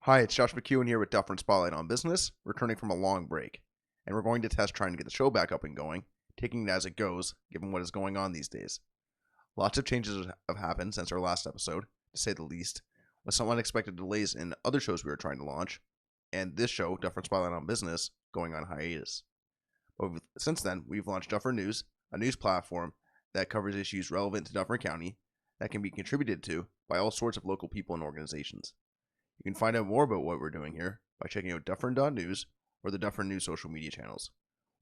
Hi, it's Josh McEwen here with Dufferin Spotlight on Business, returning from a long break. And we're going to test trying to get the show back up and going, taking it as it goes, given what is going on these days. Lots of changes have happened since our last episode, to say the least, with some unexpected delays in other shows we were trying to launch, and this show, Dufferin Spotlight on Business, going on hiatus. But since then, we've launched Dufferin News, a news platform that covers issues relevant to Dufferin County that can be contributed to by all sorts of local people and organizations. You can find out more about what we're doing here by checking out Dufferin.news or the Dufferin News social media channels.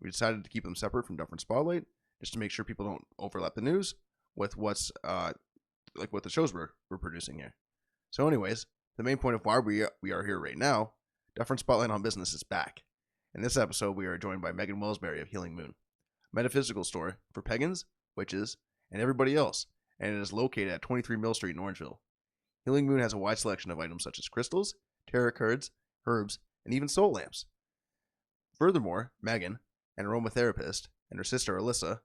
We decided to keep them separate from Dufferin Spotlight just to make sure people don't overlap the news with what's what the shows we're producing here. So anyways, the main point of why we are here right now, Dufferin Spotlight on Business is back. In this episode, we are joined by Meghan Wellsbury of Healing Moon, a metaphysical store for pagans, witches, and everybody else, and it is located at 23 Mill Street in Orangeville. Healing Moon has a wide selection of items such as crystals, tarot cards, herbs, and even soul lamps. Furthermore, Meghan, an aromatherapist, and her sister Alyssa,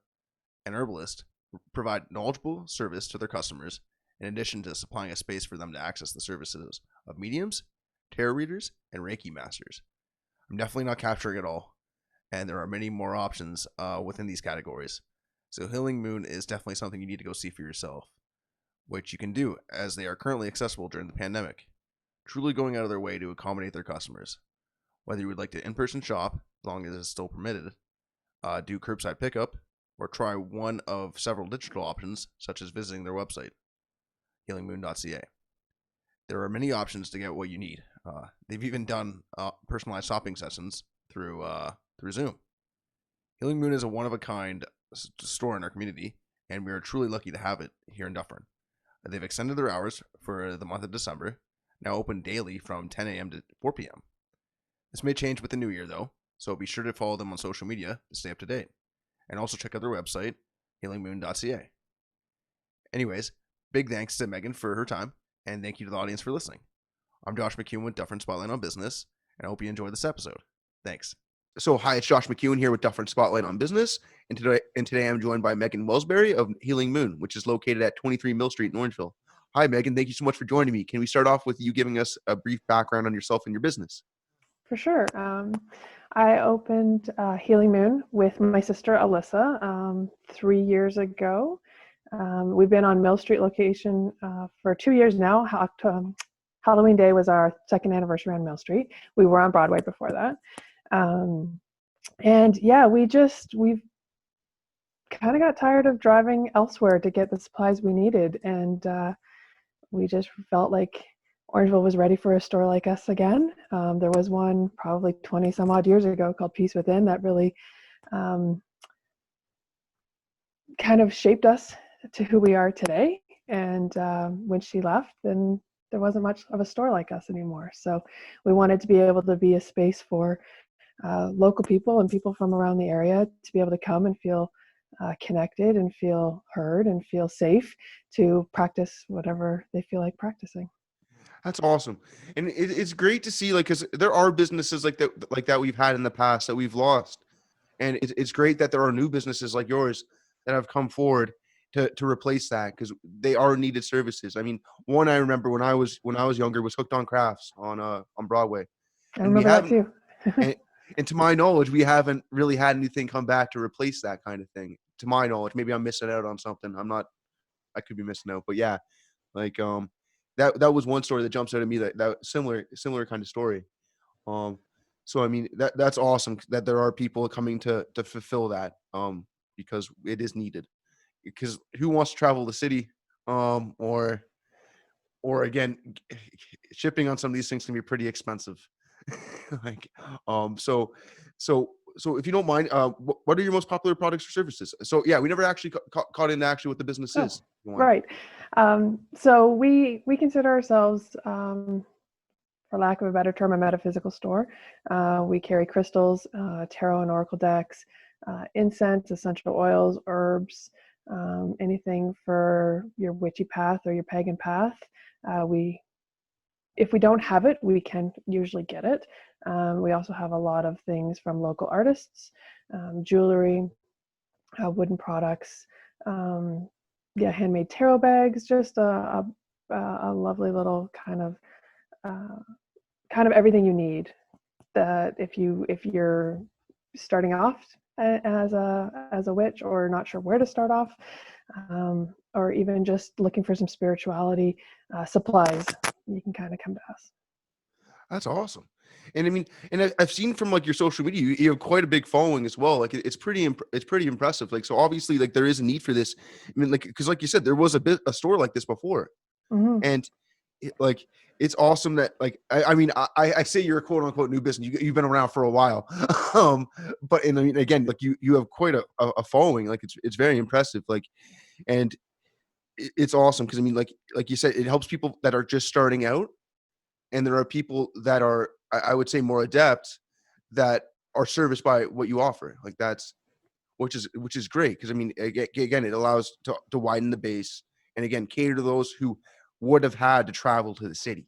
an herbalist, provide knowledgeable service to their customers, in addition to supplying a space for them to access the services of mediums, tarot readers, and Reiki masters. I'm definitely not capturing it all, and there are many more options within these categories. So Healing Moon is definitely something you need to go see for yourself, which you can do as they are currently accessible during the pandemic, truly going out of their way to accommodate their customers. Whether you would like to in-person shop, as long as it's still permitted, do curbside pickup, or try one of several digital options, such as visiting their website, healingmoon.ca. There are many options to get what you need. They've even done personalized shopping sessions through Zoom. Healing Moon is a one-of-a-kind store in our community, and we are truly lucky to have it here in Dufferin. They've extended their hours for the month of December, now open daily from 10 a.m. to 4 p.m. This may change with the new year, though, so be sure to follow them on social media to stay up to date. And also check out their website, healingmoon.ca. Anyways, big thanks to Meghan for her time, and thank you to the audience for listening. I'm Josh McEwen with Dufferin Spotlight on Business, and I hope you enjoy this episode. Thanks. So, hi, it's Josh McEwen here with Dufferin Spotlight on Business, and today I'm joined by Meghan Wellsbury of Healing Moon, which is located at 23 Mill Street in Orangeville. Hi, Meghan. Thank you so much for joining me. Can we start off with you giving us a brief background on yourself and your business? For sure. I opened Healing Moon with my sister Alyssa 3 years ago. We've been on Mill Street location for 2 years now. Halloween Day was our second anniversary on Mill Street. We were on Broadway before that. And yeah, we've kind of got tired of driving elsewhere to get the supplies we needed. And we just felt like Orangeville was ready for a store like us again. There was one probably 20 some odd years ago called Peace Within that really kind of shaped us to who we are today. And when she left, then there wasn't much of a store like us anymore. So we wanted to be able to be a space for local people and people from around the area to be able to come and feel connected and feel heard and feel safe to practice whatever they feel like practicing. That's awesome. And it's great to see, because there are businesses like that we've had in the past that we've lost. And it's great that there are new businesses like yours that have come forward to replace that, because they are needed services. I mean, one I remember when I was younger was Hooked on Crafts on Broadway. I And we remember that haven't, too. and to my knowledge, we haven't really had anything come back to replace that kind of thing. To my knowledge, maybe I'm missing out on something. I could be missing out, but yeah, like, that was one story that jumps out at me, that similar kind of story. So I mean, that's awesome that there are people coming to fulfill that, because it is needed. Because who wants to travel the city, or again, shipping on some of these things can be pretty expensive. like, so if you don't mind, what are your most popular products or services? So yeah, we never actually caught into actually what the business is. Right. So we consider ourselves, for lack of a better term, a metaphysical store. We carry crystals, tarot and oracle decks, incense, essential oils, herbs, anything for your witchy path or your pagan path. If we don't have it, we can usually get it. We also have a lot of things from local artists, jewelry, wooden products, handmade tarot bags, just a lovely little kind of kind of everything you need. That if you're starting off as a witch, or not sure where to start off, or even just looking for some spirituality supplies, you can kind of come to us. That's awesome. And I mean, and I've seen from like your social media, you have quite a big following as well. Like it's pretty, it's pretty impressive. Like, so obviously like there is a need for this. I mean, like, cause like you said, there was a store like this before, Mm-hmm. and like, it's awesome that like, I mean, I say you're a quote unquote new business. You've been around for a while. But and I mean, again, like you have quite a following. Like it's very impressive. Like, and it's awesome. Cause I mean, like you said, it helps people that are just starting out. And there are people that are, I would say, more adept, that are serviced by what you offer. Like that's, which is great. Because I mean, again, it allows to widen the base, and again, cater to those who would have had to travel to the city,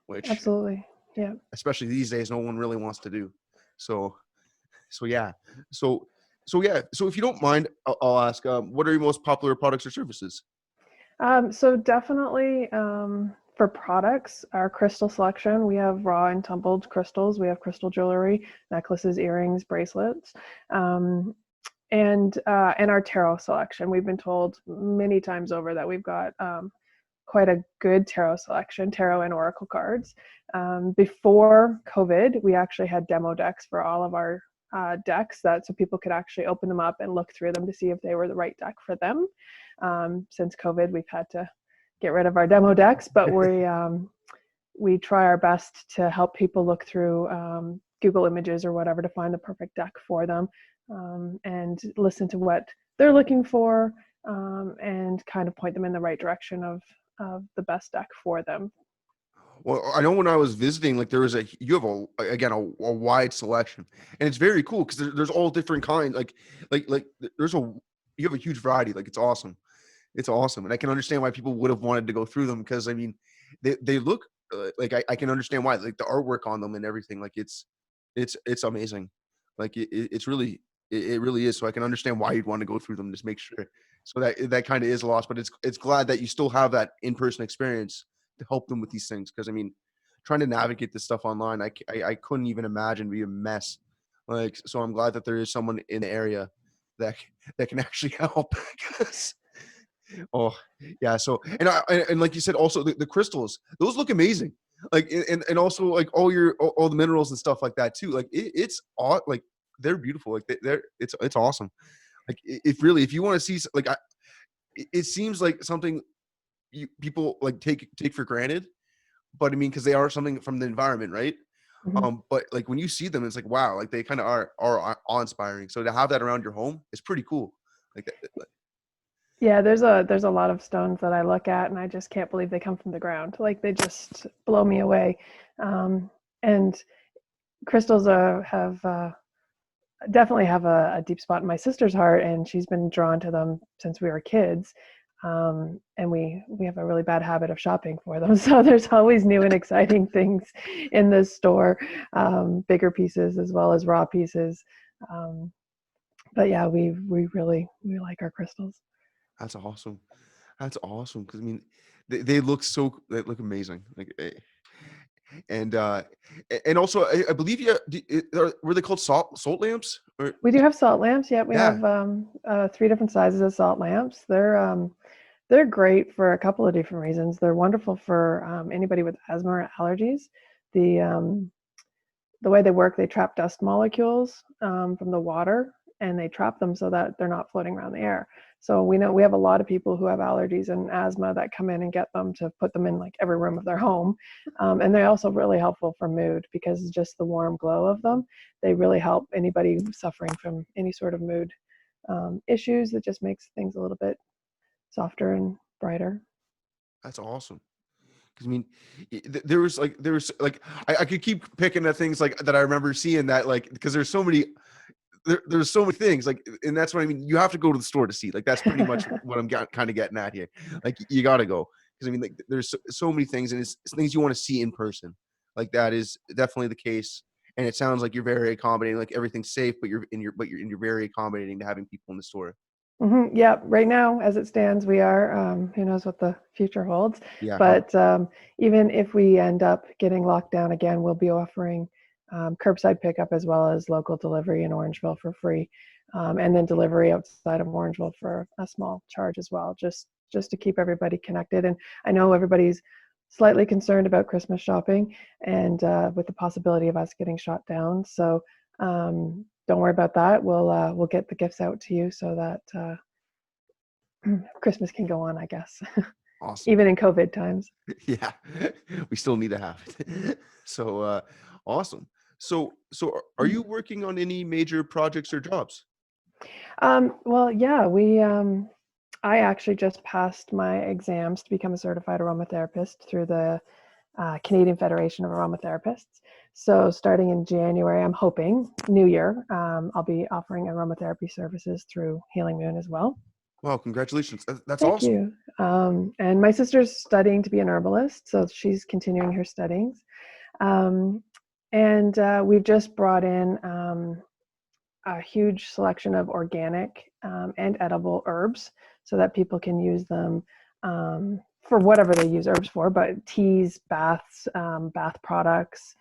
which Absolutely. Yeah. especially these days, no one really wants to do. So, yeah. So, yeah. So if you don't mind, I'll ask, what are your most popular products or services? So definitely for products, our crystal selection, we have raw and tumbled crystals. We have crystal jewelry, necklaces, earrings, bracelets, and our tarot selection. We've been told many times over that we've got quite a good tarot selection, tarot and oracle cards. Before COVID, we actually had demo decks for all of our decks, so people could actually open them up and look through them to see if they were the right deck for them. Since COVID, we've had to get rid of our demo decks, but we try our best to help people look through Google Images or whatever to find the perfect deck for them, and listen to what they're looking for, and kind of point them in the right direction of the best deck for them. Well, I know when I was visiting, like you have a wide selection, and it's very cool because there's all different kinds. Like there's you have a huge variety. Like it's awesome. It's awesome. And I can understand why people would have wanted to go through them, because I mean, they look like, I can understand why, like the artwork on them and everything. Like it's amazing. Like it's really, it really is. So I can understand why you'd want to go through them, just make sure. So that kind of is a loss, but it's glad that you still have that in-person experience to help them with these things. Cause I mean, trying to navigate this stuff online, I couldn't even imagine, be a mess. Like, so I'm glad that there is someone in the area that can actually help. 'Cause oh yeah. So, and like you said, also the crystals, those look amazing. Like, and also like all the minerals and stuff like that too. Like it's all like, they're beautiful. Like they're it's awesome. Like if you want to see like it seems like something people like take for granted, but I mean, because they are something from the environment, right? Mm-hmm. But like when you see them, it's like, wow, like they kind of are awe-inspiring. So to have that around your home is pretty cool. Like that. Yeah, there's a lot of stones that I look at and I just can't believe they come from the ground. Like they just blow me away. And crystals have definitely have a deep spot in my sister's heart, and she's been drawn to them since we were kids. And we have a really bad habit of shopping for them, so there's always new and exciting things in the store, bigger pieces as well as raw pieces. But yeah, we like our crystals. That's awesome. That's awesome. Because I mean, they look they look amazing. Like, and and also I believe were they called salt lamps? Or We do have salt lamps. Yeah, we yeah, have 3 different sizes of salt lamps. They're great for a couple of different reasons. They're wonderful for anybody with asthma or allergies. The the way they work, they trap dust molecules from the water, and they trap them so that they're not floating around the air. So we know we have a lot of people who have allergies and asthma that come in and get them to put them in like every room of their home. And they're also really helpful for mood, because just the warm glow of them, they really help anybody suffering from any sort of mood issues. That just makes things a little bit softer and brighter. that's awesome. Because I mean, there was like I could keep picking at things like that I remember seeing, that like, because there's so many. There's so many things, like, and that's what I mean. You have to go to the store to see. Like that's pretty much what I'm kind of getting at here. Like you got to go, because I mean, like there's so many things, and it's things you want to see in person. Like that is definitely the case. And it sounds like you're very accommodating. Like everything's safe, but you're very accommodating to having people in the store. Yeah, right now, as it stands, we are. Who knows what the future holds? Yeah. But even if we end up getting locked down again, we'll be offering curbside pickup as well as local delivery in Orangeville for free, and then delivery outside of Orangeville for a small charge as well, just to keep everybody connected. And I know everybody's slightly concerned about Christmas shopping and with the possibility of us getting shot down. So don't worry about that. We'll get the gifts out to you so that Christmas can go on, I guess, Awesome. even in COVID times. Yeah, we still need to have it. So awesome. So are you working on any major projects or jobs? Well, yeah, I actually just passed my exams to become a certified aromatherapist through the Canadian Federation of Aromatherapists. So starting in January, I'm hoping, New Year, I'll be offering aromatherapy services through Healing Moon as well. Wow, congratulations. That's Thank awesome. you. And my sister's studying to be an herbalist, so she's continuing her studies. And we've just brought in a huge selection of organic and edible herbs so that people can use them for whatever they use herbs for, but teas, baths, bath products,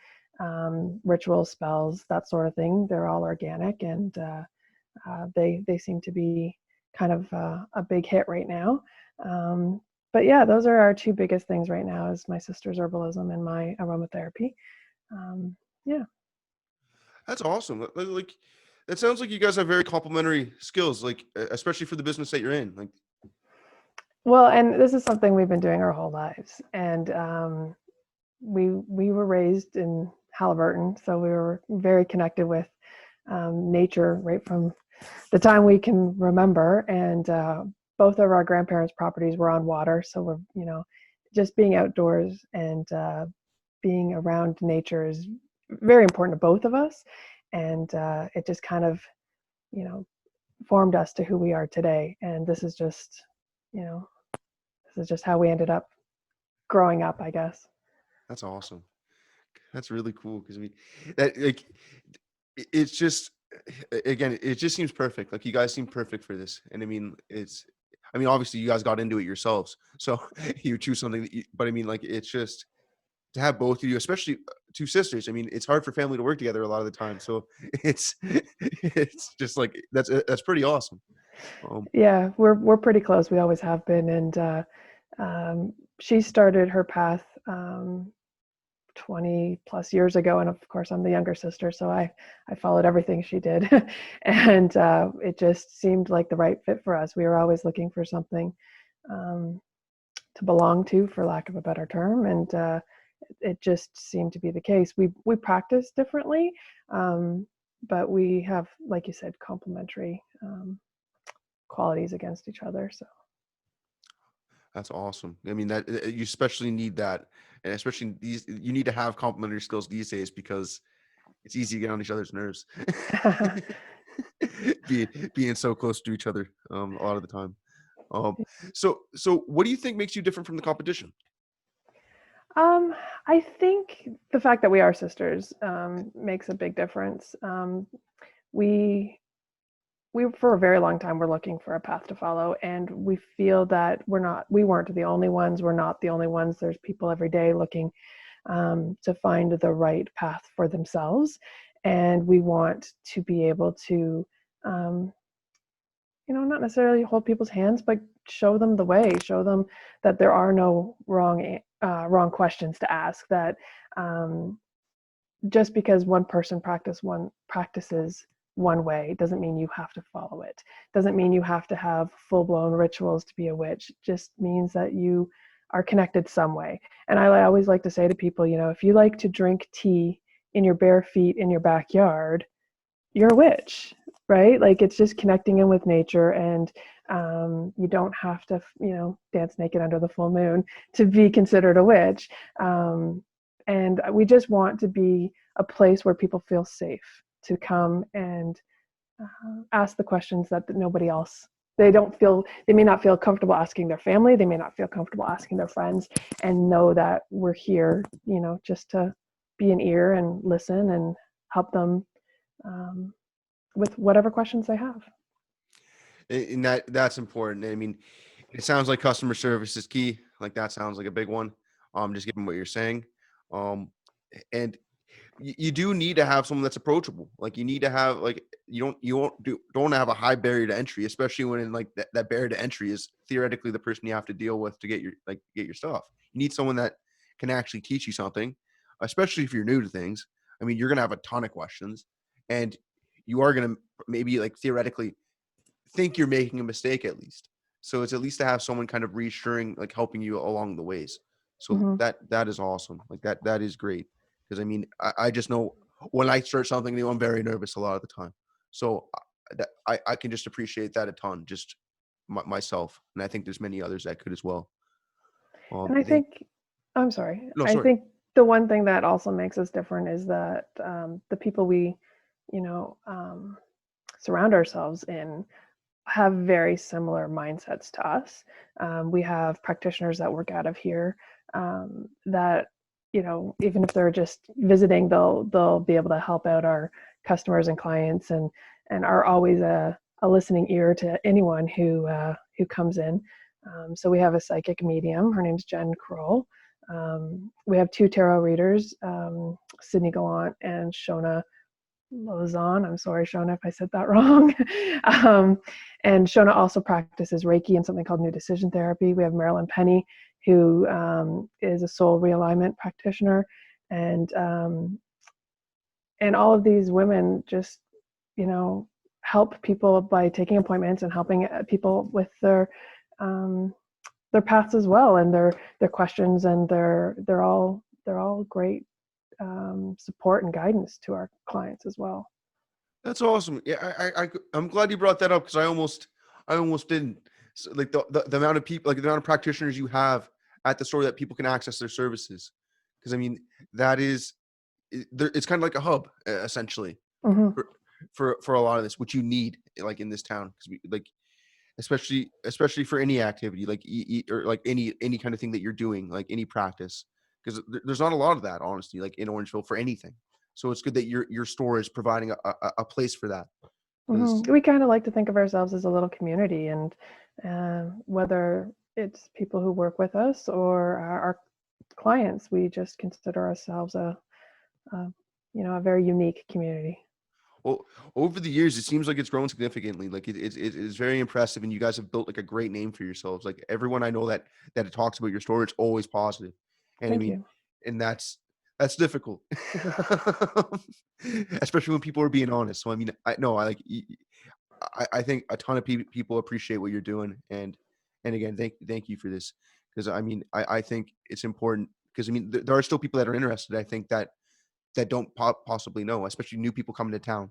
ritual spells, that sort of thing. They're all organic, and they seem to be kind of a big hit right now. But yeah, those are our two biggest things right now: is my sister's herbalism and my aromatherapy. Yeah. That's awesome. Like, it sounds like you guys have very complementary skills, like especially for the business that you're in. Like, Well, and this is something we've been doing our whole lives, and we were raised in Halliburton, so we were very connected with nature right from the time we can remember. And both of our grandparents' properties were on water, so we're just being outdoors and being around nature is very important to both of us, and it just kind of formed us to who we are today. And this is just how we ended up growing up, I guess. that's awesome. That's really cool because I mean, that like, it's just again, it just seems perfect. Like you guys seem perfect for this, and I mean, I mean, obviously you guys got into it yourselves, so you choose something but I mean, like, it's just to have both of you, especially two sisters. I mean, it's hard for family to work together a lot of the time, so it's it's just like that's pretty awesome. Yeah, we're pretty close. We always have been, and she started her path 20 plus years ago, and of course I'm the younger sister, so I followed everything she did. And it just seemed like the right fit for us. We were always looking for something to belong to, for lack of a better term, and it just seemed to be the case. We practice differently, but we have, like you said, complementary qualities against each other. So That's awesome. I mean, that you especially need that, and especially you need to have complementary skills these days because it's easy to get on each other's nerves. Being so close to each other a lot of the time. Um, so what do you think makes you different from the competition? I think the fact that we are sisters makes a big difference. We for a very long time were looking for a path to follow, and we feel that we weren't the only ones. We're not the only ones. There's people every day looking to find the right path for themselves, and we want to be able to not necessarily hold people's hands, but show them the way, show them that there are no wrong questions to ask, that just because one person practices one way doesn't mean you have to follow it. Doesn't mean you have to have full-blown rituals to be a witch. It just means that you are connected some way. And I always like to say to people, if you like to drink tea in your bare feet in your backyard, you're a witch, right? Like, it's just connecting in with nature, and you don't have to dance naked under the full moon to be considered a witch. And we just want to be a place where people feel safe to come and ask the questions that nobody else, they may not feel comfortable asking their family, they may not feel comfortable asking their friends, and know that we're here just to be an ear and listen and help them with whatever questions they have. And that's important. I mean, it sounds like customer service is key. Like that sounds like a big one. Just given what you're saying. Um, and you do need to have someone that's approachable. Like you need to have like don't have a high barrier to entry, especially when in like that barrier to entry is theoretically the person you have to deal with to get your stuff. You need someone that can actually teach you something, especially if you're new to things. I mean, you're gonna have a ton of questions, and you are gonna maybe like theoretically think you're making a mistake at least. So it's at least to have someone kind of reassuring, like helping you along the ways. So Hmm. that is awesome. Like that is great. Because I mean, I just know when I start something new, I'm very nervous a lot of the time. So I can just appreciate that a ton, just myself. And I think there's many others that could as well. And I They think, I'm sorry, no, I sorry. think the one thing that also makes us different is that the people we, you know, surround ourselves in have very similar mindsets to us. We have practitioners that work out of here that, even if they're just visiting, they'll be able to help out our customers and clients, and are always a listening ear to anyone who comes in. So we have a psychic medium. Her name's Jen Kroll. We have two tarot readers, Sydney Gallant and Shona Lozon. I'm sorry, Shona, if I said that wrong. And Shona also practices Reiki and something called New Decision Therapy. We have Marilyn Penny, who is a soul realignment practitioner, and all of these women just, help people by taking appointments and helping people with their paths as well, and their questions, and they're all great support and guidance to our clients as well. That's awesome. Yeah, I'm glad you brought that up because I almost didn't. So, like the amount of people, like the amount of practitioners you have at the store that people can access their services. Because I mean, that is, it's kind of like a hub essentially Hmm. for, for a lot of this, which you need like in this town. Because we like, especially for any activity, like or like any kind of thing that you're doing, like any practice. Because there's not a lot of that, honestly, like in Orangeville for anything. So it's good that your store is providing a place for that. Hmm. Because We kind of like to think of ourselves as a little community, and whether it's people who work with us or our clients, we just consider ourselves a a very unique community. well, over the years, it seems like it's grown significantly. Like it's very impressive, and you guys have built like a great name for yourselves. Like everyone I know that talks about your store, it's always positive. And I Thank mean, you. and that's difficult, especially when people are being honest. So I mean, I no, I like I think a ton of people appreciate what you're doing, and again, thank you for this because I mean, I think it's important because I mean, there are still people that are interested. I think that don't possibly know, especially new people coming to town.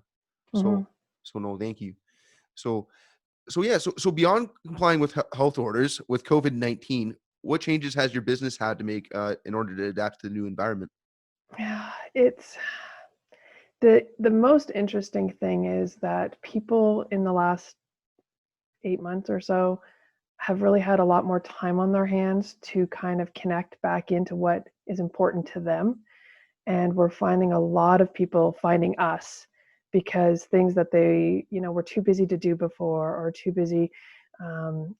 Hmm. So, so no, thank you. So, so beyond complying with health orders with COVID-19, what changes has your business had to make in order to adapt to the new environment? Yeah, it's the most interesting thing is that people in the last 8 months or so have really had a lot more time on their hands to kind of connect back into what is important to them. And we're finding a lot of people finding us because things that they, were too busy to do before, or too busy um,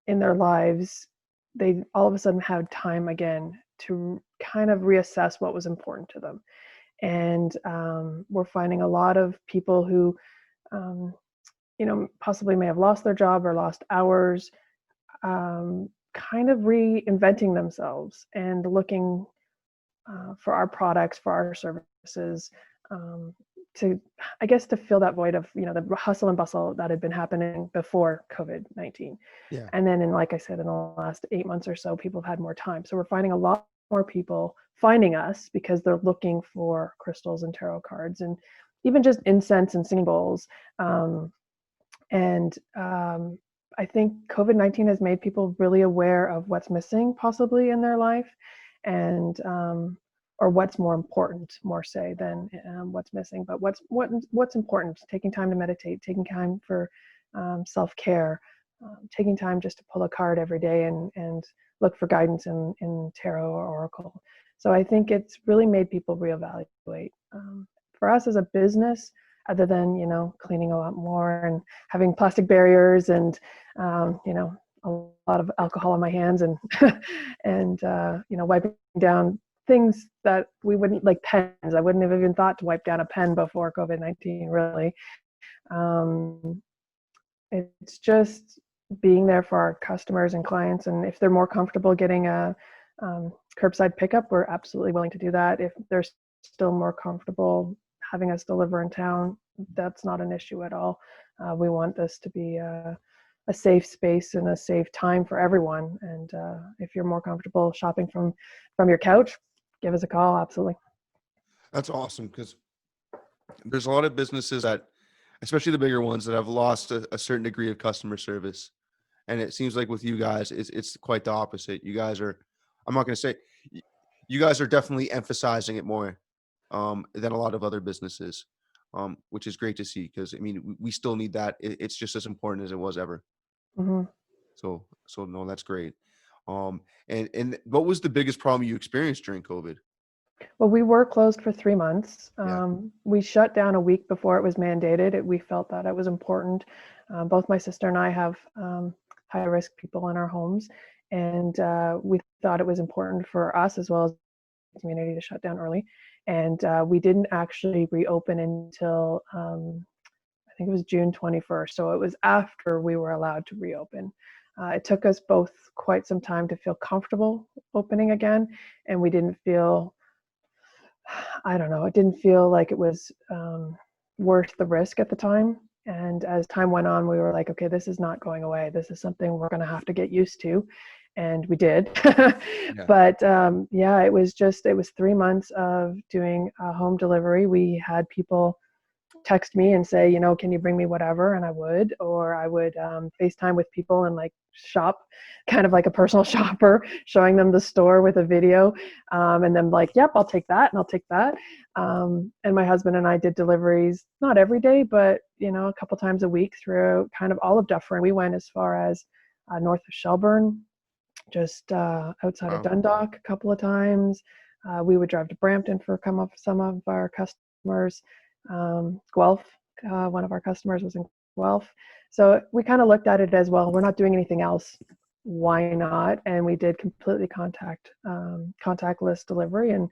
in their lives, they all of a sudden had time again to kind of reassess what was important to them. And we're finding a lot of people who, um, possibly may have lost their job or lost hours, kind of reinventing themselves and looking for our products, for our services, um, to, I guess, to fill that void of, the hustle and bustle that had been happening before COVID-19. Yeah. And then, like I said, in the last 8 months or so, people have had more time. So we're finding a lot more people finding us because they're looking for crystals and tarot cards, and even just incense and singing bowls. And I think COVID-19 has made people really aware of what's missing possibly in their life, and or what's more important, more say, than what's missing. But what's important: taking time to meditate, taking time for self-care, taking time just to pull a card every day and look for guidance in tarot or oracle. So I think it's really made people reevaluate. For us as a business, other than, you know, cleaning a lot more and having plastic barriers and, you know, a lot of alcohol on my hands and, and, you know, wiping down things that we wouldn't, like pens. I wouldn't have even thought to wipe down a pen before COVID-19, really. It's just being there for our customers and clients. And if they're more comfortable getting a curbside pickup, we're absolutely willing to do that. If they're still more comfortable having us deliver in town, that's not an issue at all. We want this to be a safe space and a safe time for everyone. And if you're more comfortable shopping from your couch, give us a call. Absolutely. That's awesome, because there's a lot of businesses that, especially the bigger ones, that have lost a certain degree of customer service. And it seems like with you guys, it's quite the opposite. You guys are, I'm not going to say, you guys are definitely emphasizing it more than a lot of other businesses, which is great to see, because I mean, we still need that. It's just as important as it was ever. Mm-hmm. So no, that's great. And what was the biggest problem you experienced during COVID? Well, we were closed for 3 months. Yeah. We shut down a week before it was mandated. We felt that it was important. Both my sister and I have high risk people in our homes, and we thought it was important for us as well as the community to shut down early. And we didn't actually reopen until I think it was June 21st. So it was after we were allowed to reopen. It took us both quite some time to feel comfortable opening again, and we didn't feel, I don't know, it didn't feel like it was worth the risk at the time. And as time went on, we were like, okay, this is not going away. This is something we're going to have to get used to. And we did. Yeah. But yeah, it was 3 months of doing a home delivery. We had people text me and say, you know, can you bring me whatever? And I would, or I would FaceTime with people and like shop, kind of like a personal shopper, showing them the store with a video. And then like, yep, I'll take that and I'll take that. And my husband and I did deliveries, not every day, but, you know, a couple times a week through kind of all of Dufferin. We went as far as north of Shelburne, just outside of Dundalk a couple of times. We would drive to Brampton for some of our customers. Guelph, one of our customers was in Guelph. So we kind of looked at it as, well, we're not doing anything else. Why not? And we did completely contactless delivery, and,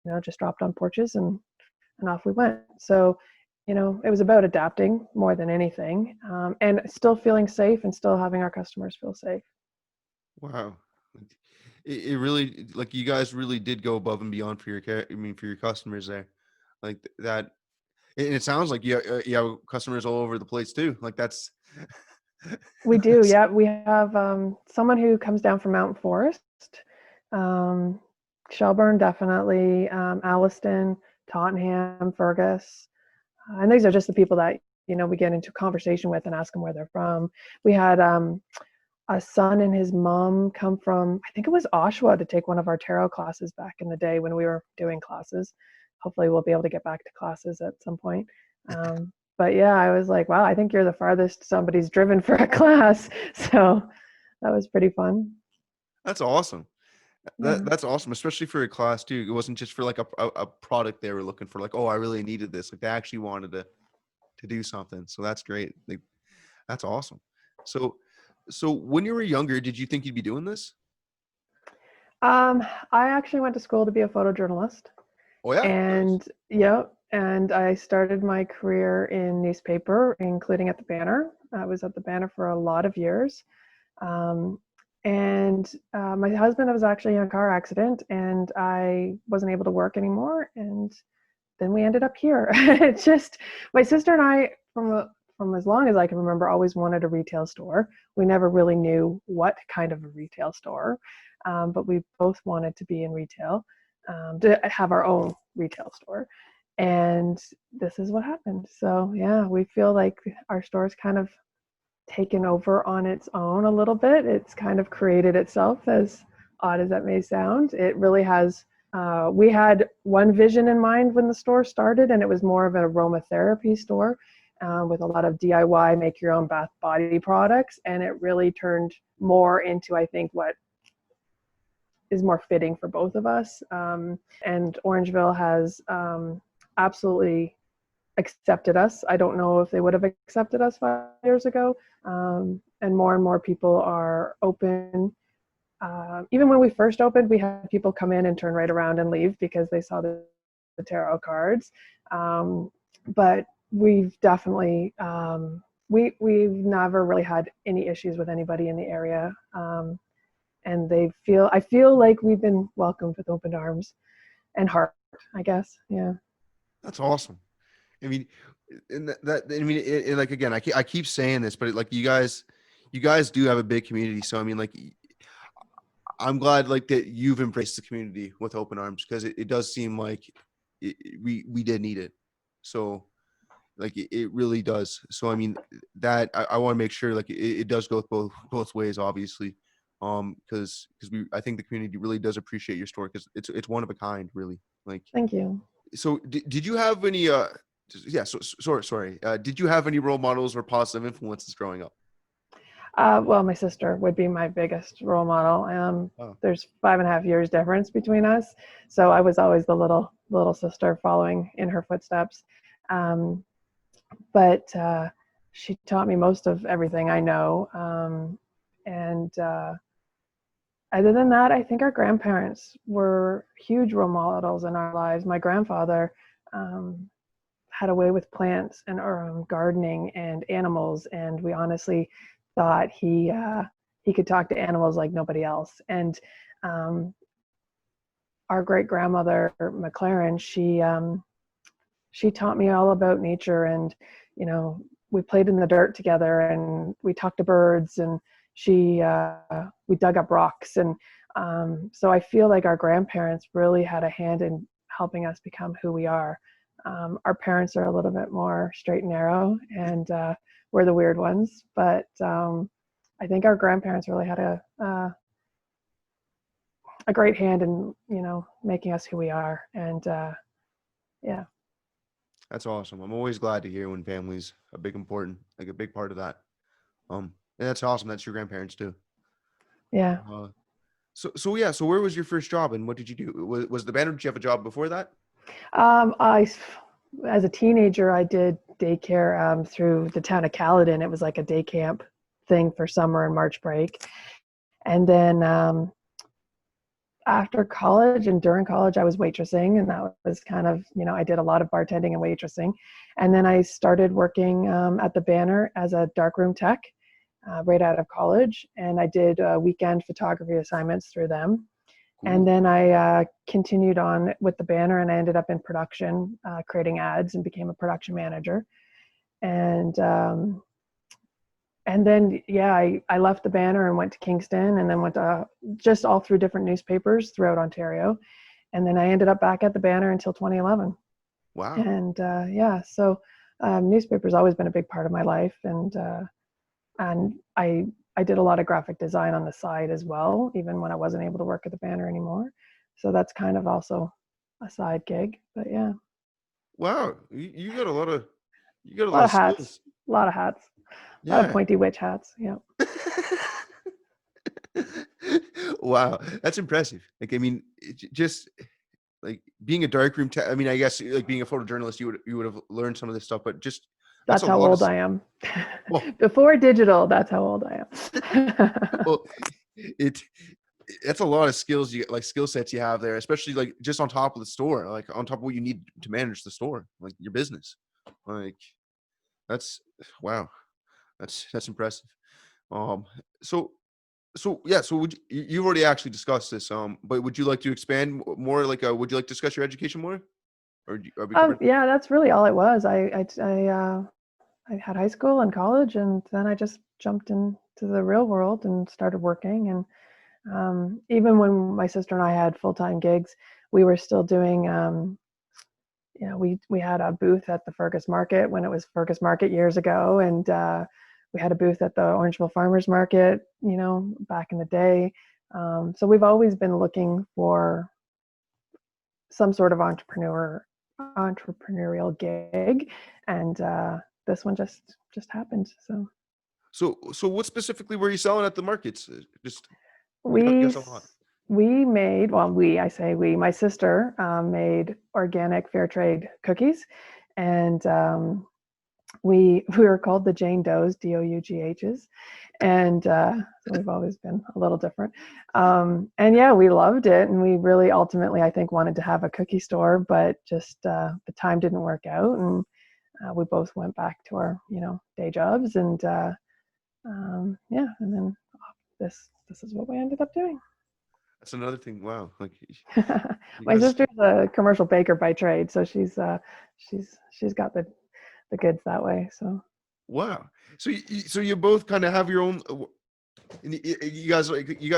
you know, just dropped on porches and off we went. So, you know, it was about adapting more than anything, and still feeling safe and still having our customers feel safe. Wow. It really, like, you guys really did go above and beyond for for your customers there, like that. And it sounds like you have customers all over the place too. Like that's. We do, yeah. We have someone who comes down from Mountain Forest, Shelburne, definitely, Alliston, Tottenham, Fergus, and these are just the people that, you know, we get into conversation with and ask them where they're from. We had a son and his mom come from, I think it was Oshawa, to take one of our tarot classes back in the day when we were doing classes. Hopefully we'll be able to get back to classes at some point. But yeah, I was like, wow, I think you're the farthest somebody's driven for a class. So that was pretty fun. That's awesome. Yeah. That's awesome, especially for a class too. It wasn't just for like a product they were looking for, like, oh, I really needed this. Like they actually wanted to do something. So that's great. Like, that's awesome. So when you were younger, did you think you'd be doing this? I actually went to school to be a photojournalist. Oh yeah. And Nice. yeah, and I started my career in newspaper, including at the Banner. I was at the Banner for a lot of years. And my husband was actually in a car accident, and I wasn't able to work anymore. And then we ended up here. It's just, my sister and I, from as long as I can remember, always wanted a retail store. We never really knew what kind of a retail store, but we both wanted to be in retail, to have our own retail store. And this is what happened. So yeah, we feel like our store's kind of taken over on its own a little bit. It's kind of created itself, as odd as that may sound. It really has. We had one vision in mind when the store started, and it was more of an aromatherapy store with a lot of DIY, make your own bath body products. And it really turned more into, I think, what is more fitting for both of us. And Orangeville has absolutely accepted us. I don't know if they would have accepted us 5 years ago. And more people are open. Even when we first opened, we had people come in and turn right around and leave because they saw the tarot cards. But we've definitely, we've never really had any issues with anybody in the area. And I feel like we've been welcomed with open arms and heart, I guess. Yeah. That's awesome. I mean, and like, again, I keep saying this, but like you guys do have a big community. So I mean, like, I'm glad like that you've embraced the community with open arms, because it does seem like we did need it. So like it really does. So I mean, that I want to make sure like it does go both ways, obviously. Because I think the community really does appreciate your story, because it's one of a kind, really. Like, Thank you. so did you have any sorry, did you have any role models or positive influences growing up? Well, my sister would be my biggest role model. Oh. There's 5.5 years difference between us, so I was always the little sister following in her footsteps. But she taught me most of everything I know. And other than that, I think our grandparents were huge role models in our lives. My grandfather had a way with plants and gardening and animals, and we honestly thought he could talk to animals like nobody else. And our great grandmother McLaren, she taught me all about nature, and we played in the dirt together, and we talked to birds, and we dug up rocks. And so I feel like our grandparents really had a hand in helping us become who we are. Our parents are a little bit more straight and narrow, and we're the weird ones. But I think our grandparents really had a great hand in, making us who we are. And yeah. That's awesome. I'm always glad to hear when family's a big part of that. And that's awesome. That's your grandparents too. Yeah. So yeah. So where was your first job, and what did you do? Was the banner? Did you have a job before that? As a teenager, I did daycare through the town of Caledon. It was like a day camp thing for summer and March break. And then after college and during college, I was waitressing, and that was kind of, I did a lot of bartending and waitressing. And then I started working at the Banner as a darkroom tech right out of college. And I did weekend photography assignments through them. Cool. And then I continued on with the Banner, and I ended up in production, creating ads, and became a production manager. And then, I left the Banner and went to Kingston, and then went to just all through different newspapers throughout Ontario. And then I ended up back at the Banner until 2011. Wow. And so newspaper's always been a big part of my life. And I did a lot of graphic design on the side as well, even when I wasn't able to work at the Banner anymore. So that's kind of also a side gig, but yeah. Wow. You got a lot of hats, skills. A lot of hats. Yeah. A lot of pointy witch hats. Yeah. Wow. That's impressive. Like, I mean, just like being a darkroom tech, I mean, I guess like being a photojournalist, you would have learned some of this stuff, but just that's how old I am. Well, before digital, that's how old I am. Well, that's a lot of skills skill sets you have there, especially like just on top of the store, like on top of what you need to manage the store, like your business. Like that's wow. That's impressive. So yeah, so you've already actually discussed this, but would you like to expand more? Like, would you like to discuss your education more? Or yeah, that's really all it was. I had high school and college, and then I just jumped into the real world and started working. And even when my sister and I had full-time gigs, we were still doing, we had a booth at the Fergus Market when it was Fergus Market years ago. And we had a booth at the Orangeville Farmers Market, back in the day. So we've always been looking for some sort of entrepreneurial gig. And this one just happened. So what specifically were you selling at the markets? Just we made, my sister made organic fair trade cookies, and we were called the Jane Does, Doughs, and so we've always been a little different. And yeah, we loved it, and we really ultimately, I think, wanted to have a cookie store, but just the time didn't work out, and we both went back to our day jobs, and yeah, and then this is what we ended up doing. That's another thing. Wow. Like My guys, sister's a commercial baker by trade, so she's got the goods that way. So wow. So so you both kind of have your own. And you guys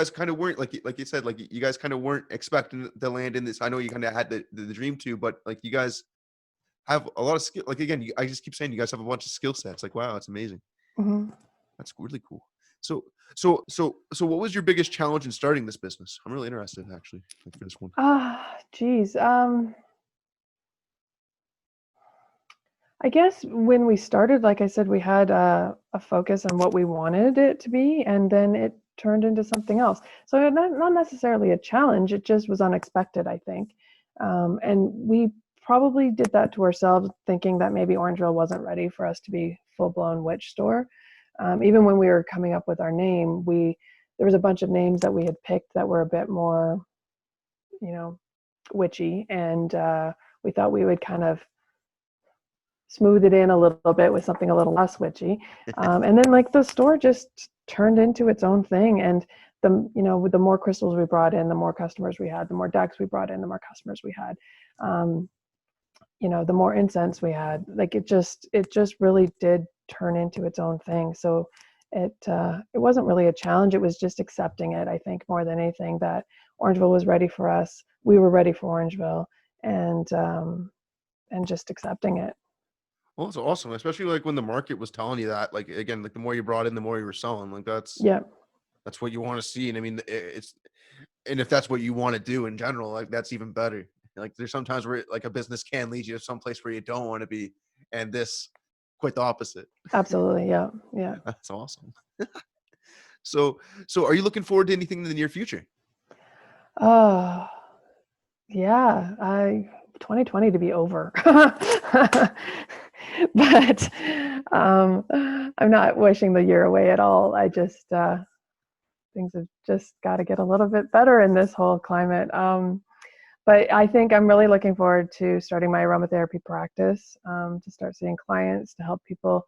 kind of weren't like you said, like you guys kind of weren't expecting to land in this. I know you kind of had the dream too, but like you guys have a lot of skill. Like again, I just keep saying you guys have a bunch of skill sets. Like wow, it's amazing. mm-hmm. That's really cool. So what was your biggest challenge in starting this business? I'm really interested actually for this one. Geez. I guess when we started, like I said, we had a focus on what we wanted it to be, and then it turned into something else. So not necessarily a challenge, it just was unexpected, I think. And we probably did that to ourselves, thinking that maybe Orangeville wasn't ready for us to be full-blown witch store. Even when we were coming up with our name, there was a bunch of names that we had picked that were a bit more, witchy, and we thought we would kind of smooth it in a little bit with something a little less witchy. And then like the store just turned into its own thing. And the more crystals we brought in, the more customers we had, the more decks we brought in, the more customers we had. The more incense we had, like it just really did turn into its own thing. So it wasn't really a challenge. It was just accepting it, I think, more than anything, that Orangeville was ready for us. We were ready for Orangeville, and just accepting it. Well, it's awesome, especially like when the market was telling you that. Like again, like the more you brought in, the more you were selling. Like that's what you want to see. And I mean, and if that's what you want to do in general, like that's even better. Like there's sometimes where like a business can lead you to someplace where you don't want to be, and this quite the opposite. Absolutely, yeah. That's awesome. So are you looking forward to anything in the near future? Yeah, 2020 to be over. But I'm not wishing the year away at all. I just things have just got to get a little bit better in this whole climate. But I think I'm really looking forward to starting my aromatherapy practice, to start seeing clients, to help people,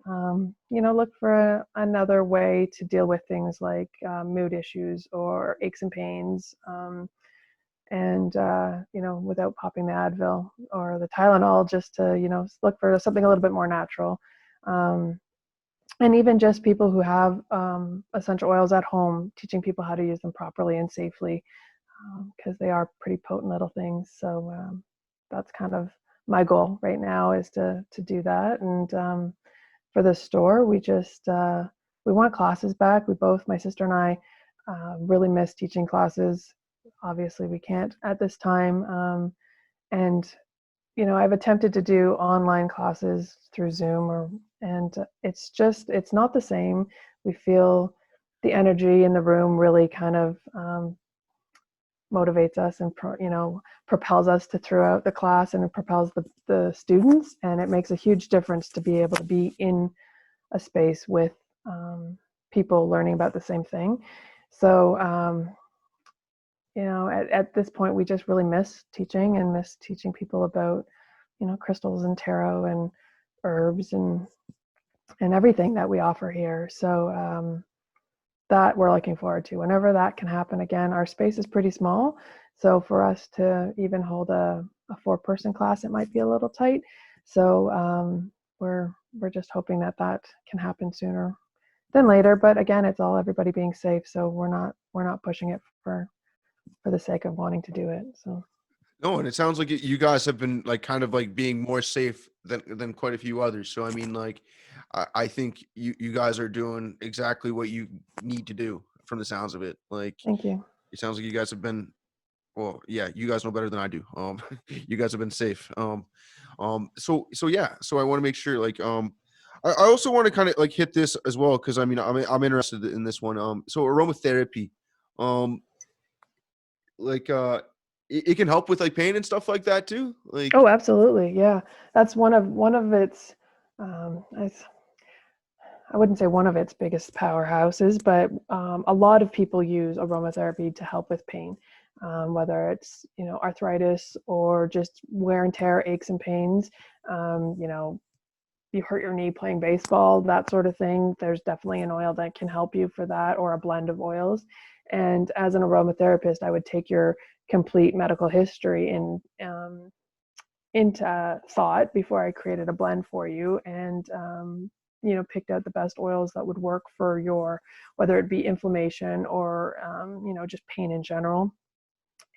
look for another way to deal with things like mood issues or aches and pains. And without popping the Advil or the Tylenol, just to look for something a little bit more natural. And even just people who have essential oils at home, teaching people how to use them properly and safely, because they are pretty potent little things. So that's kind of my goal right now, is to do that. And for the store, we want classes back. My sister and I, really miss teaching classes. Obviously we can't at this time. And I've attempted to do online classes through Zoom, and it's not the same. We feel the energy in the room really kind of motivates us and propels us to throughout the class, and it propels the students, and it makes a huge difference to be able to be in a space with people learning about the same thing. So at this point, we just really miss teaching people about, crystals and tarot and herbs and everything that we offer here. So that we're looking forward to. Whenever that can happen again. Our space is pretty small, so for us to even hold a 4-person class, it might be a little tight. So we're just hoping that can happen sooner than later. But again, it's all everybody being safe, so we're not pushing it for the sake of wanting to do it. So no, and it sounds like you guys have been like kind of like being more safe than quite a few others. So I mean, like I think you guys are doing exactly what you need to do from the sounds of it. Like thank you. It sounds like you guys have been, well, yeah, you guys know better than I do. You guys have been safe. So yeah, so I want to make sure like I also want to kind of like hit this as well, because I mean I'm interested in this one. So aromatherapy, like it can help with like pain and stuff like that too. Like, Oh, absolutely. Yeah. That's one of its, I wouldn't say one of its biggest powerhouses, but a lot of people use aromatherapy to help with pain, whether it's, arthritis or just wear and tear, aches and pains. You hurt your knee playing baseball, that sort of thing. There's definitely an oil that can help you for that, or a blend of oils. And as an aromatherapist, I would take your complete medical history into thought before I created a blend for you, and picked out the best oils that would work for your, whether it be inflammation or just pain in general,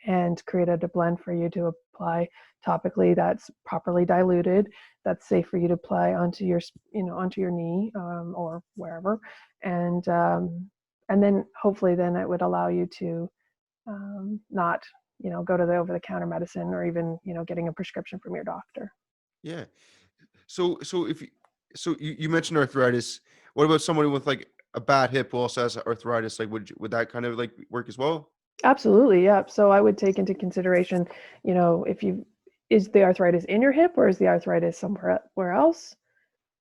and created a blend for you to apply topically that's properly diluted, that's safe for you to apply onto your knee, or wherever, and then hopefully then it would allow you to not go to the over-the-counter medicine, or even getting a prescription from your doctor. yeah. So if you mentioned arthritis, what about somebody with like a bad hip who also has arthritis? Like, would that kind of like work as well? Absolutely, yeah. So I would take into consideration, if you is the arthritis in your hip, or is the arthritis somewhere else?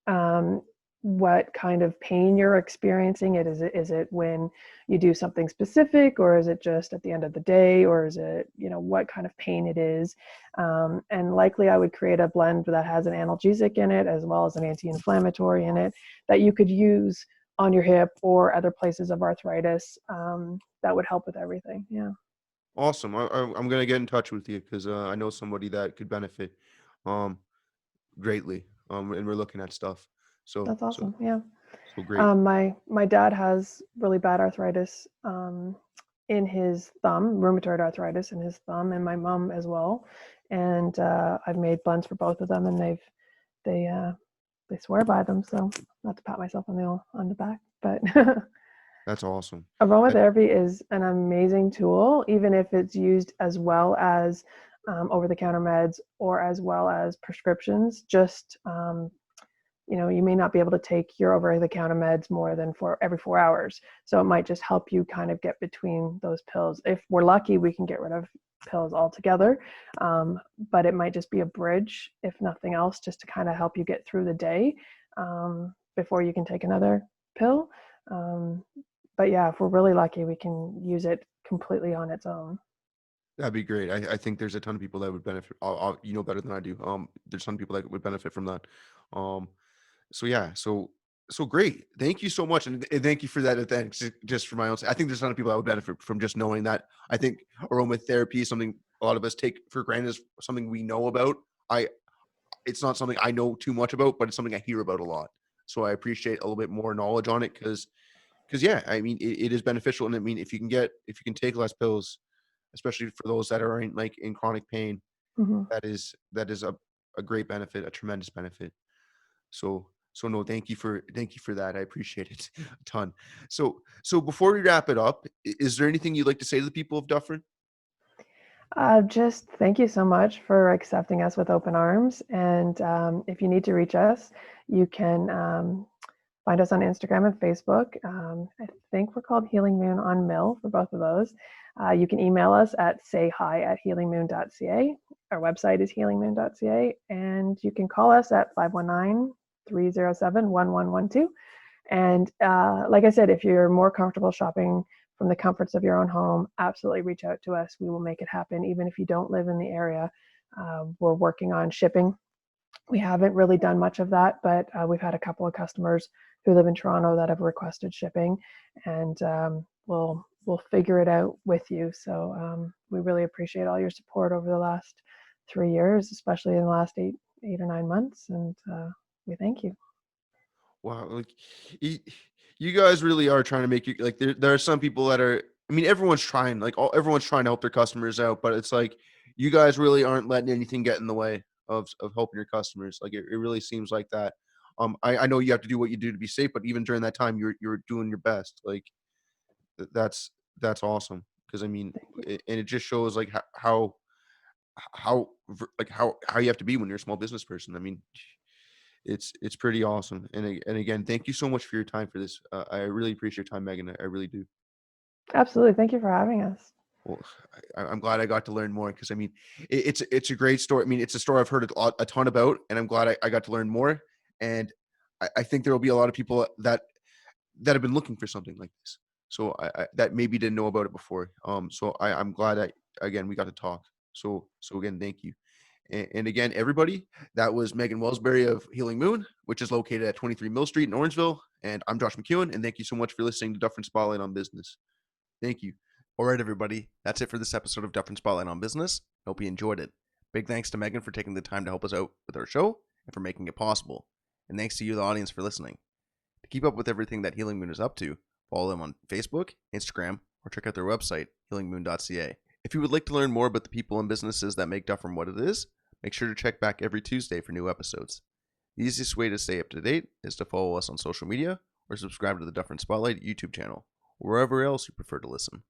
Um, what kind of pain you're experiencing? Is it when you do something specific, or is it just at the end of the day, or is it, what kind of pain it is? And likely I would create a blend that has an analgesic in it, as well as an anti-inflammatory in it, that you could use on your hip or other places of arthritis, that would help with everything. Yeah. Awesome. I'm gonna get in touch with you because I know somebody that could benefit um greatly. And we're looking at stuff. So That's awesome. Yeah. great. My dad has really bad arthritis, in his thumb, rheumatoid arthritis in his thumb, and my mom as well. And I've made blends for both of them, and they they swear by them. So, not to pat myself on the back, but That's awesome. aromatherapy is an amazing tool, even if it's used as well as over-the-counter meds, or as well as prescriptions. Just you may not be able to take your over-the-counter meds more than every 4 hours. So it might just help you kind of get between those pills. If we're lucky, we can get rid of pills altogether, but it might just be a bridge, if nothing else, just to kind of help you get through the day, before you can take another pill. But yeah, if we're really lucky, we can use it completely on its own. That'd be great. I think there's a ton of people that would benefit. You know better than I do. There's a ton of people that would benefit from that. Um, so yeah, so great. Thank you so much, and thank you for that. And thanks just for my own. I think there's a ton of people that would benefit from just knowing that. I think aromatherapy is something a lot of us take for granted, as something we know about. I It's not something I know too much about, but it's something I hear about a lot. So I appreciate a little bit more knowledge on it because yeah, I mean it is beneficial, and I mean if you can take less pills, especially for those that are in chronic pain, Hmm. that is a great benefit, a tremendous benefit. So no, thank you for that. I appreciate it a ton. So before we wrap it up, is there anything you'd like to say to the people of Dufferin? Just thank you so much for accepting us with open arms. And if you need to reach us, you can find us on Instagram and Facebook. I think we're called Healing Moon on Mill for both of those. You can email us at sayhi@healingmoon.ca. Our website is healingmoon.ca. And you can call us at 519-307-1112. And like I said, if you're more comfortable shopping from the comforts of your own home, absolutely reach out to us. We will make it happen, even if you don't live in the area. We're working on shipping. We haven't really done much of that, but we've had a couple of customers who live in Toronto that have requested shipping, and we'll figure it out with you. So we really appreciate all your support over the last 3 years, especially in the last 8 or 9 months, and we thank you. Wow, like you, you guys really are trying to make you like there are some people that are. I mean, everyone's trying to help their customers out, but it's like you guys really aren't letting anything get in the way of helping your customers. Like it really seems like that. I know you have to do what you do to be safe, but even during that time, you're doing your best. Like that's awesome because I mean, and it just shows like how you have to be when you're a small business person. I mean, it's pretty awesome. And again, thank you so much for your time for this. I really appreciate your time, Megan. I really do. Absolutely. Thank you for having us. Well, I'm glad I got to learn more because I mean, it's a great story. I mean, it's a story I've heard a ton about, and I'm glad I got to learn more. And I think there will be a lot of people that have been looking for something like this. So I that maybe didn't know about it before. So I'm glad again we got to talk. So again, thank you. And again, everybody, that was Meghan Wellsbury of Healing Moon, which is located at 23 Mill Street in Orangeville. And I'm Josh McEwen, and thank you so much for listening to Dufferin Spotlight on Business. Thank you. All right, everybody. That's it for this episode of Dufferin Spotlight on Business. Hope you enjoyed it. Big thanks to Meghan for taking the time to help us out with our show and for making it possible. And thanks to you, the audience, for listening. To keep up with everything that Healing Moon is up to, follow them on Facebook, Instagram, or check out their website, healingmoon.ca. If you would like to learn more about the people and businesses that make Dufferin what it is, make sure to check back every Tuesday for new episodes. The easiest way to stay up to date is to follow us on social media or subscribe to the Dufferin Spotlight YouTube channel, or wherever else you prefer to listen.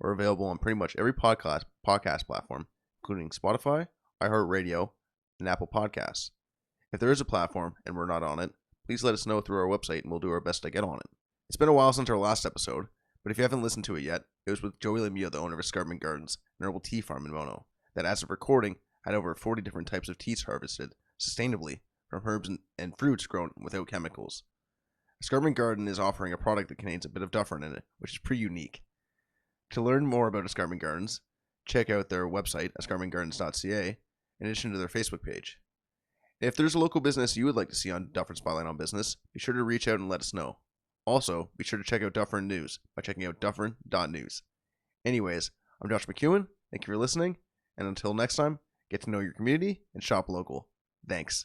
We're available on pretty much every podcast platform, including Spotify, iHeartRadio, and Apple Podcasts. If there is a platform and we're not on it, please let us know through our website and we'll do our best to get on it. It's been a while since our last episode, but if you haven't listened to it yet, it was with Joey Lemieux, the owner of Escarpment Gardens, an herbal tea farm in Mono, that as of recording had over 40 different types of teas harvested sustainably from herbs and fruits grown without chemicals. Escarpment Garden is offering a product that contains a bit of dufferin in it, which is pretty unique. To learn more about Escarpment Gardens, check out their website, escarpmentgardens.ca, in addition to their Facebook page. If there's a local business you would like to see on Dufferin Spotlight on Business, be sure to reach out and let us know. Also, be sure to check out Dufferin News by checking out dufferin.news. Anyways, I'm Josh McEwen, thank you for listening, and until next time, get to know your community and shop local. Thanks.